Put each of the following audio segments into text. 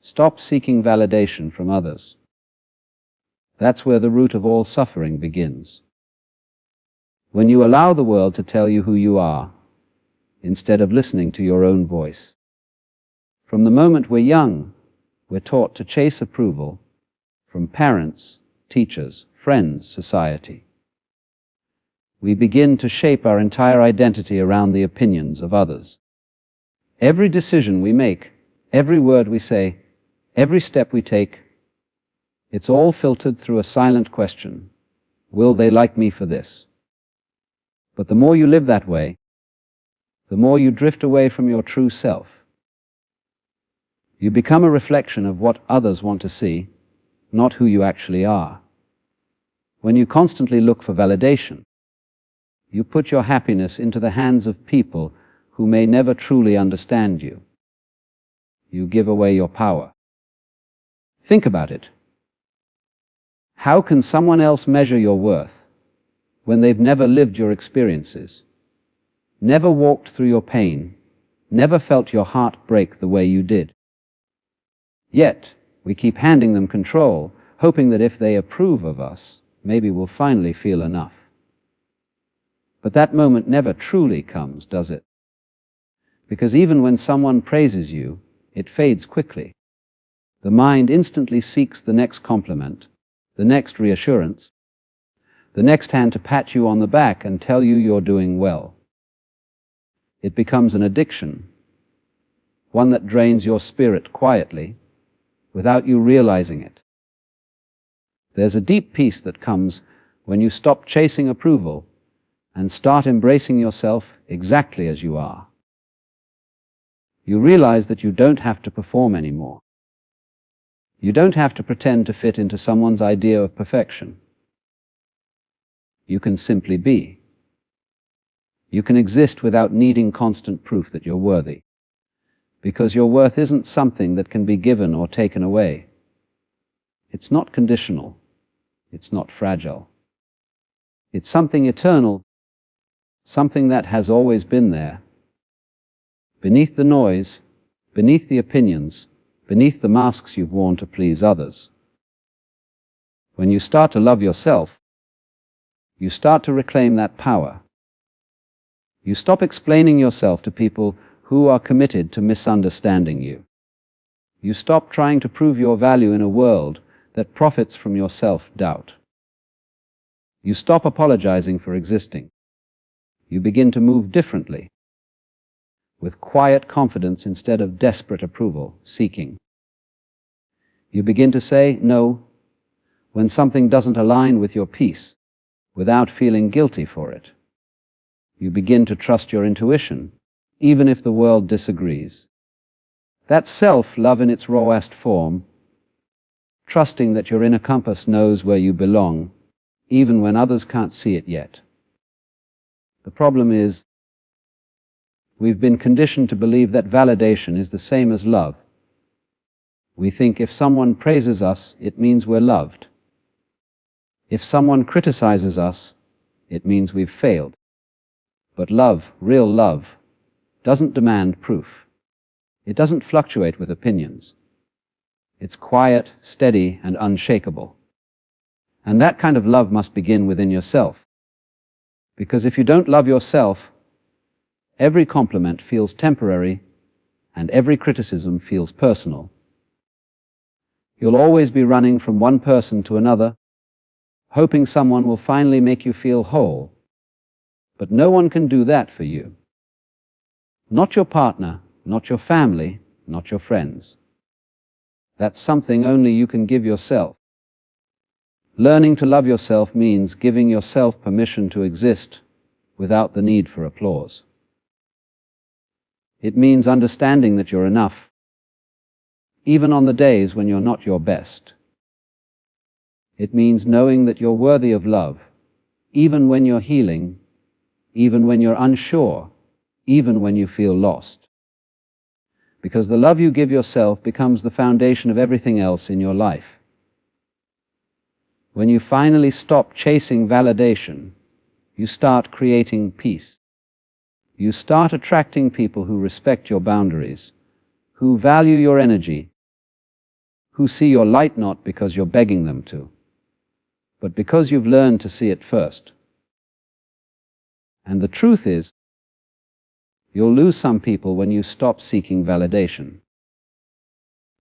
Stop seeking validation from others. That's where the root of all suffering begins. When you allow the world to tell you who you are, instead of listening to your own voice. From the moment we're young, we're taught to chase approval from parents, teachers, friends, society. We begin to shape our entire identity around the opinions of others. Every decision we make, every word we say, every step we take, it's all filtered through a silent question: will they like me for this? But the more you live that way, the more you drift away from your true self. You become a reflection of what others want to see, not who you actually are. When you constantly look for validation, you put your happiness into the hands of people who may never truly understand you. You give away your power. Think about it. How can someone else measure your worth when they've never lived your experiences, never walked through your pain, never felt your heart break the way you did? Yet, we keep handing them control, hoping that if they approve of us, maybe we'll finally feel enough. But that moment never truly comes, does it? Because even when someone praises you, it fades quickly. The mind instantly seeks the next compliment, the next reassurance, the next hand to pat you on the back and tell you you're doing well. It becomes an addiction, one that drains your spirit quietly, without you realizing it. There's a deep peace that comes when you stop chasing approval and start embracing yourself exactly as you are. You realize that you don't have to perform anymore. You don't have to pretend to fit into someone's idea of perfection. You can simply be. You can exist without needing constant proof that you're worthy, because your worth isn't something that can be given or taken away. It's not conditional. It's not fragile. It's something eternal, something that has always been there. Beneath the noise, beneath the opinions, beneath the masks you've worn to please others. When you start to love yourself, you start to reclaim that power. You stop explaining yourself to people who are committed to misunderstanding you. You stop trying to prove your value in a world that profits from your self-doubt. You stop apologizing for existing. You begin to move differently, with quiet confidence instead of desperate approval seeking. You begin to say no when something doesn't align with your peace, without feeling guilty for it. You begin to trust your intuition, even if the world disagrees. That's self-love in its rawest form, trusting that your inner compass knows where you belong, even when others can't see it yet. The problem is, we've been conditioned to believe that validation is the same as love. We think if someone praises us, it means we're loved. If someone criticizes us, it means we've failed. But love, real love, doesn't demand proof. It doesn't fluctuate with opinions. It's quiet, steady, and unshakable. And that kind of love must begin within yourself. Because if you don't love yourself, every compliment feels temporary, and every criticism feels personal. You'll always be running from one person to another, hoping someone will finally make you feel whole. But no one can do that for you. Not your partner, not your family, not your friends. That's something only you can give yourself. Learning to love yourself means giving yourself permission to exist without the need for applause. It means understanding that you're enough, even on the days when you're not your best. It means knowing that you're worthy of love, even when you're healing, even when you're unsure, even when you feel lost. Because the love you give yourself becomes the foundation of everything else in your life. When you finally stop chasing validation, you start creating peace. You start attracting people who respect your boundaries, who value your energy, who see your light not because you're begging them to, but because you've learned to see it first. And the truth is, you'll lose some people when you stop seeking validation.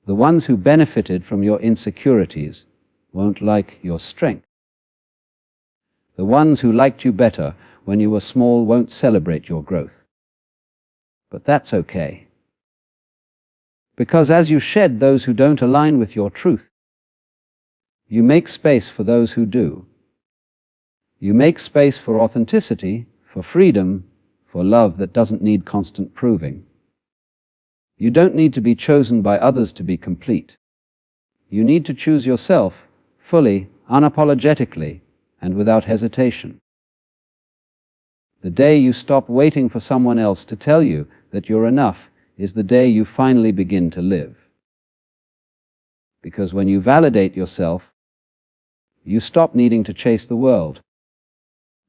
The ones who benefited from your insecurities won't like your strength. The ones who liked you better when you were small won't celebrate your growth. But that's okay. Because as you shed those who don't align with your truth, you make space for those who do. You make space for authenticity, for freedom, for love that doesn't need constant proving. You don't need to be chosen by others to be complete. You need to choose yourself fully, unapologetically, and without hesitation. The day you stop waiting for someone else to tell you that you're enough is the day you finally begin to live. Because when you validate yourself, you stop needing to chase the world.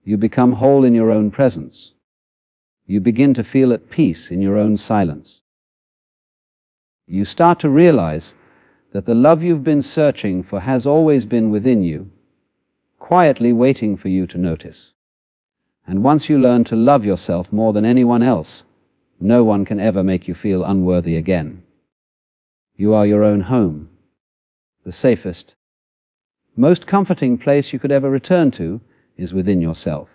You become whole in your own presence. You begin to feel at peace in your own silence. You start to realize that the love you've been searching for has always been within you, quietly waiting for you to notice. And once you learn to love yourself more than anyone else, no one can ever make you feel unworthy again. You are your own home, the safest, most comforting place you could ever return to is within yourself.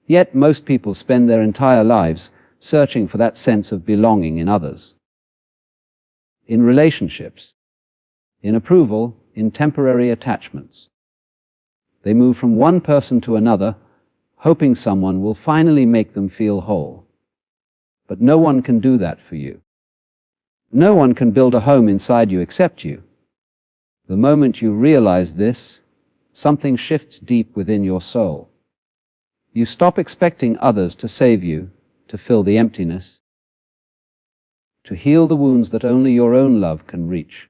Yet most people spend their entire lives searching for that sense of belonging in others, in relationships, in approval, in temporary attachments. They move from one person to another, hoping someone will finally make them feel whole. But no one can do that for you. No one can build a home inside you except you. The moment you realize this, something shifts deep within your soul. You stop expecting others to save you, to fill the emptiness, to heal the wounds that only your own love can reach.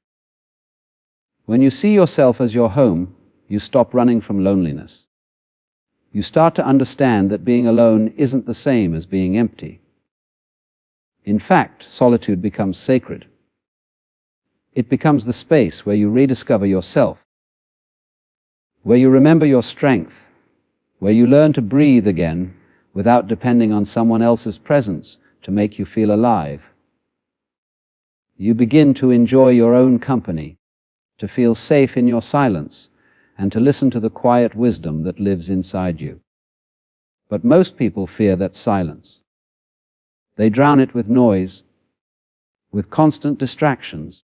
When you see yourself as your home, you stop running from loneliness. You start to understand that being alone isn't the same as being empty. In fact, solitude becomes sacred. It becomes the space where you rediscover yourself, where you remember your strength, where you learn to breathe again without depending on someone else's presence to make you feel alive. You begin to enjoy your own company, to feel safe in your silence, and to listen to the quiet wisdom that lives inside you. But most people fear that silence. They drown it with noise, with constant distractions,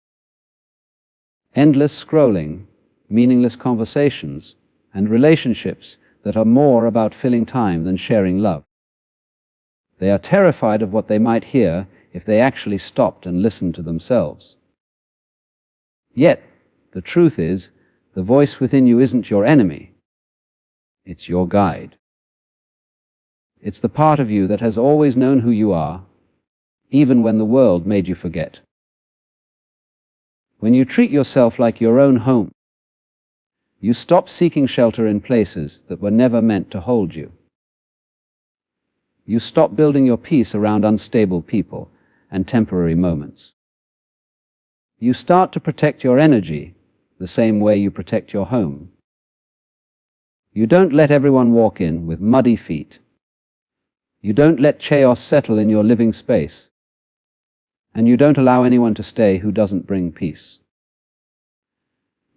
endless scrolling, meaningless conversations, and relationships that are more about filling time than sharing love. They are terrified of what they might hear if they actually stopped and listened to themselves. Yet, the truth is, the voice within you isn't your enemy. It's your guide. It's the part of you that has always known who you are, even when the world made you forget. When you treat yourself like your own home, you stop seeking shelter in places that were never meant to hold you. You stop building your peace around unstable people and temporary moments. You start to protect your energy the same way you protect your home. You don't let everyone walk in with muddy feet. You don't let chaos settle in your living space. And you don't allow anyone to stay who doesn't bring peace.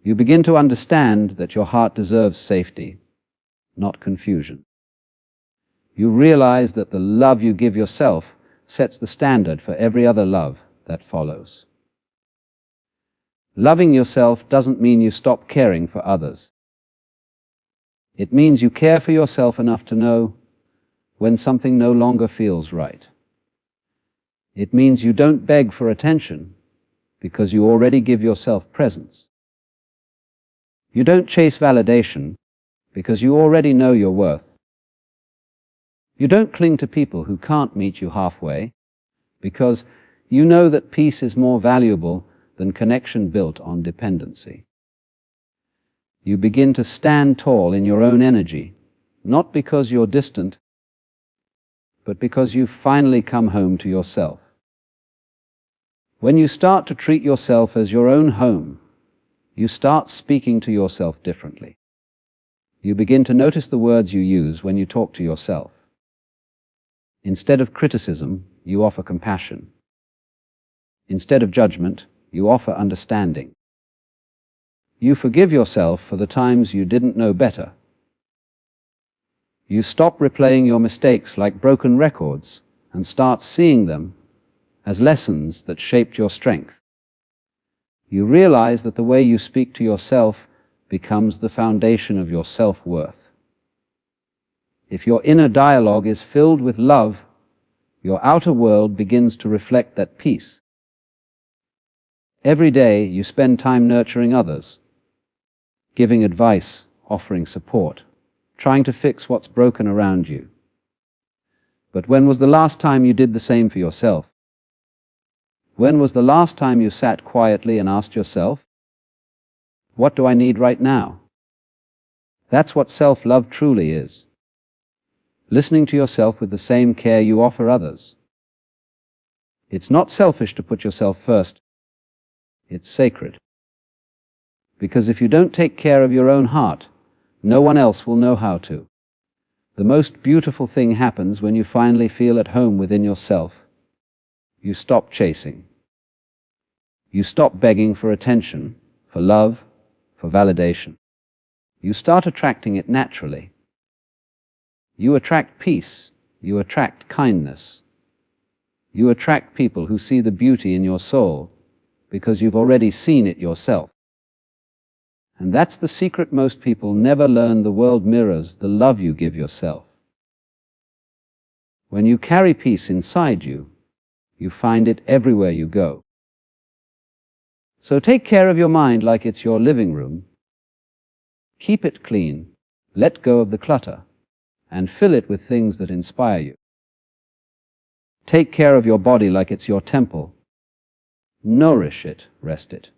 You begin to understand that your heart deserves safety, not confusion. You realize that the love you give yourself sets the standard for every other love that follows. Loving yourself doesn't mean you stop caring for others. It means you care for yourself enough to know when something no longer feels right. It means you don't beg for attention because you already give yourself presence. You don't chase validation because you already know your worth. You don't cling to people who can't meet you halfway because you know that peace is more valuable than connection built on dependency. You begin to stand tall in your own energy, not because you're distant, but because you've finally come home to yourself. When you start to treat yourself as your own home, you start speaking to yourself differently. You begin to notice the words you use when you talk to yourself. Instead of criticism, you offer compassion. Instead of judgment, you offer understanding. You forgive yourself for the times you didn't know better. You stop replaying your mistakes like broken records and start seeing them as lessons that shaped your strength. You realize that the way you speak to yourself becomes the foundation of your self-worth. If your inner dialogue is filled with love, your outer world begins to reflect that peace. Every day you spend time nurturing others, giving advice, offering support, trying to fix what's broken around you. But when was the last time you did the same for yourself? When was the last time you sat quietly and asked yourself, what do I need right now? That's what self-love truly is. Listening to yourself with the same care you offer others. It's not selfish to put yourself first. It's sacred. Because if you don't take care of your own heart, no one else will know how to. The most beautiful thing happens when you finally feel at home within yourself. You stop chasing. You stop begging for attention, for love, for validation. You start attracting it naturally. You attract peace. You attract kindness. You attract people who see the beauty in your soul because you've already seen it yourself. And that's the secret most people never learn. The world mirrors the love you give yourself. When you carry peace inside you, you find it everywhere you go. So take care of your mind like it's your living room. Keep it clean, let go of the clutter, and fill it with things that inspire you. Take care of your body like it's your temple. Nourish it, rest it,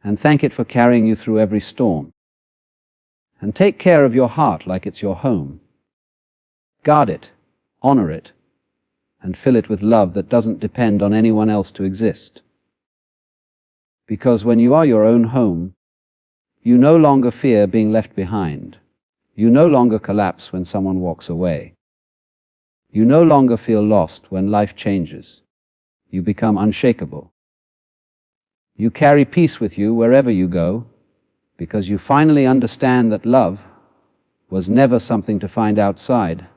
and thank it for carrying you through every storm. And take care of your heart like it's your home. Guard it, honor it, and fill it with love that doesn't depend on anyone else to exist. Because when you are your own home, you no longer fear being left behind. You no longer collapse when someone walks away. You no longer feel lost when life changes. You become unshakable. You carry peace with you wherever you go, because you finally understand that love was never something to find outside.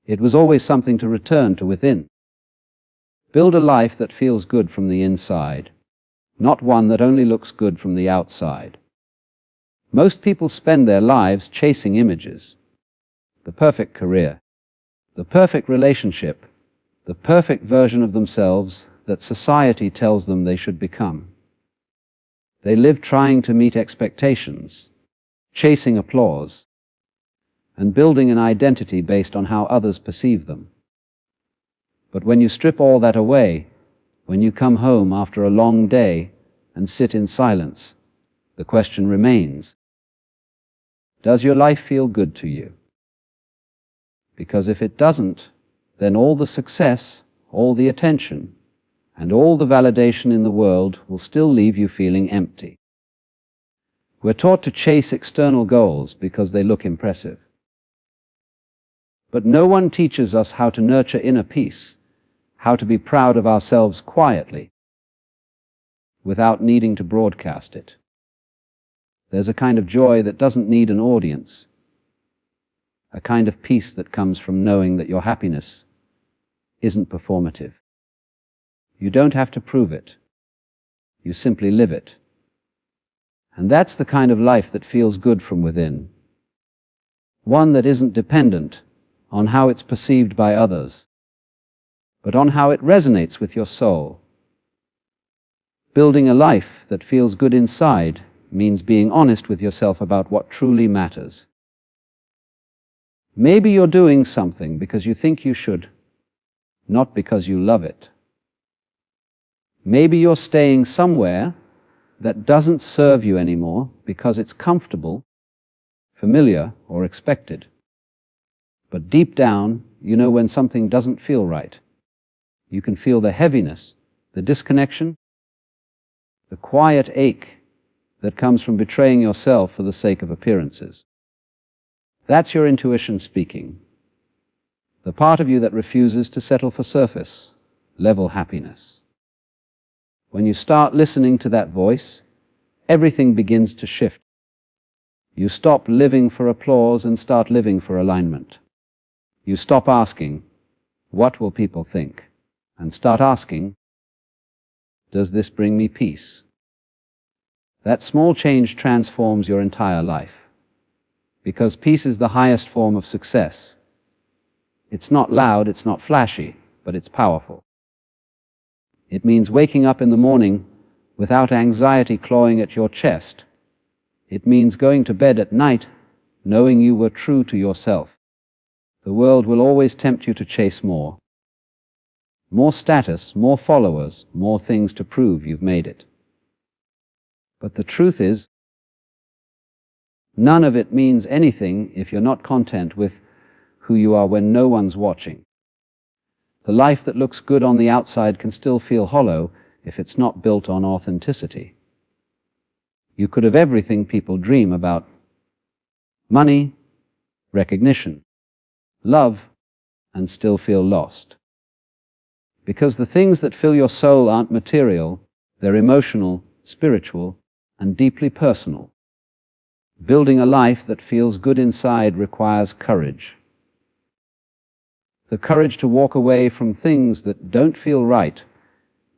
It was always something to return to within. Build a life that feels good from the inside, not one that only looks good from the outside. Most people spend their lives chasing images. The perfect career, the perfect relationship, the perfect version of themselves that society tells them they should become. They live trying to meet expectations, chasing applause, and building an identity based on how others perceive them. But when you strip all that away, when you come home after a long day and sit in silence, the question remains, does your life feel good to you? Because if it doesn't, then all the success, all the attention, and all the validation in the world will still leave you feeling empty. We're taught to chase external goals because they look impressive. But no one teaches us how to nurture inner peace, how to be proud of ourselves quietly, without needing to broadcast it. There's a kind of joy that doesn't need an audience, a kind of peace that comes from knowing that your happiness isn't performative. You don't have to prove it. You simply live it. And that's the kind of life that feels good from within. One that isn't dependent on how it's perceived by others, but on how it resonates with your soul. Building a life that feels good inside means being honest with yourself about what truly matters. Maybe you're doing something because you think you should, not because you love it. Maybe you're staying somewhere that doesn't serve you anymore because it's comfortable, familiar, or expected. But deep down, you know when something doesn't feel right. You can feel the heaviness, the disconnection, the quiet ache that comes from betraying yourself for the sake of appearances. That's your intuition speaking, the part of you that refuses to settle for surface level happiness. When you start listening to that voice, everything begins to shift. You stop living for applause and start living for alignment. You stop asking, "What will people think?" and start asking, "Does this bring me peace?" That small change transforms your entire life, because peace is the highest form of success. It's not loud, it's not flashy, but it's powerful. It means waking up in the morning without anxiety clawing at your chest. It means going to bed at night knowing you were true to yourself. The world will always tempt you to chase more. More status, more followers, more things to prove you've made it. But the truth is, none of it means anything if you're not content with who you are when no one's watching. The life that looks good on the outside can still feel hollow if it's not built on authenticity. You could have everything people dream about: money, recognition, love, and still feel lost. Because the things that fill your soul aren't material, they're emotional, spiritual, and deeply personal. Building a life that feels good inside requires courage. The courage to walk away from things that don't feel right,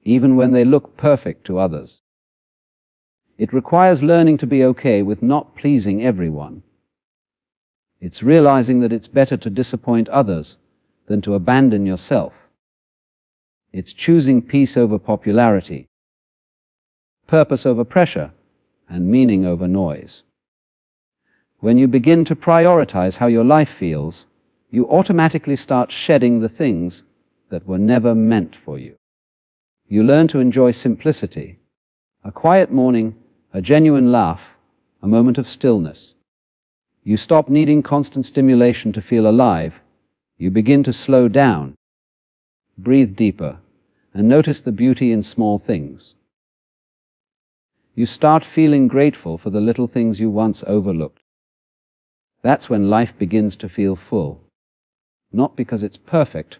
even when they look perfect to others. It requires learning to be okay with not pleasing everyone. It's realizing that it's better to disappoint others than to abandon yourself. It's choosing peace over popularity, purpose over pressure, and meaning over noise. When you begin to prioritize how your life feels, you automatically start shedding the things that were never meant for you. You learn to enjoy simplicity, a quiet morning, a genuine laugh, a moment of stillness. You stop needing constant stimulation to feel alive. You begin to slow down, breathe deeper, and notice the beauty in small things. You start feeling grateful for the little things you once overlooked. That's when life begins to feel full. Not because it's perfect,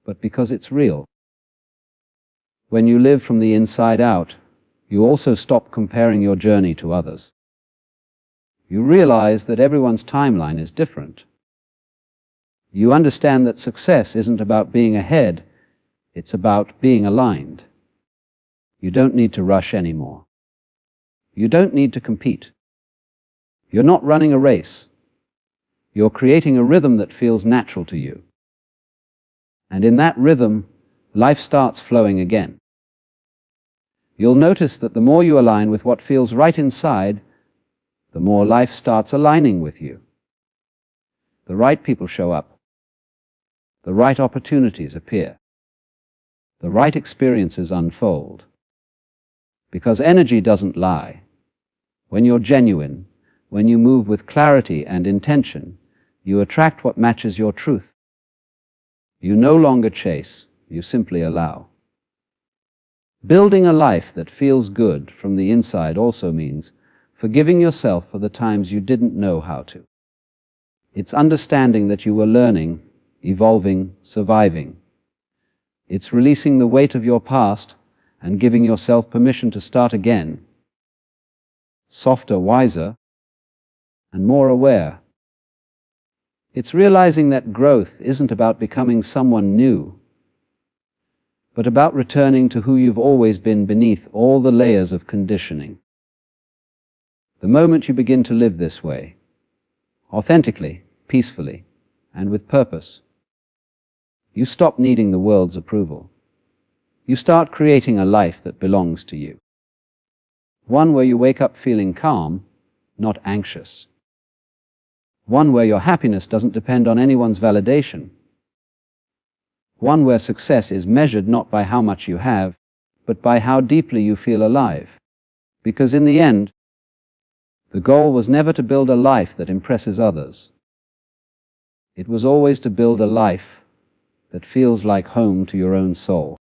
but because it's real. When you live from the inside out, you also stop comparing your journey to others. You realize that everyone's timeline is different. You understand that success isn't about being ahead, it's about being aligned. You don't need to rush anymore. You don't need to compete. You're not running a race. You're creating a rhythm that feels natural to you. And in that rhythm, life starts flowing again. You'll notice that the more you align with what feels right inside, the more life starts aligning with you. The right people show up. The right opportunities appear. The right experiences unfold. Because energy doesn't lie. When you're genuine, when you move with clarity and intention, you attract what matches your truth. You no longer chase, you simply allow. Building a life that feels good from the inside also means forgiving yourself for the times you didn't know how to. It's understanding that you were learning, evolving, surviving. It's releasing the weight of your past and giving yourself permission to start again, softer, wiser, and more aware. It's realizing that growth isn't about becoming someone new, but about returning to who you've always been beneath all the layers of conditioning. The moment you begin to live this way, authentically, peacefully, and with purpose, you stop needing the world's approval. You start creating a life that belongs to you. One where you wake up feeling calm, not anxious. One where your happiness doesn't depend on anyone's validation. One where success is measured not by how much you have, but by how deeply you feel alive. Because in the end, the goal was never to build a life that impresses others. It was always to build a life that feels like home to your own soul.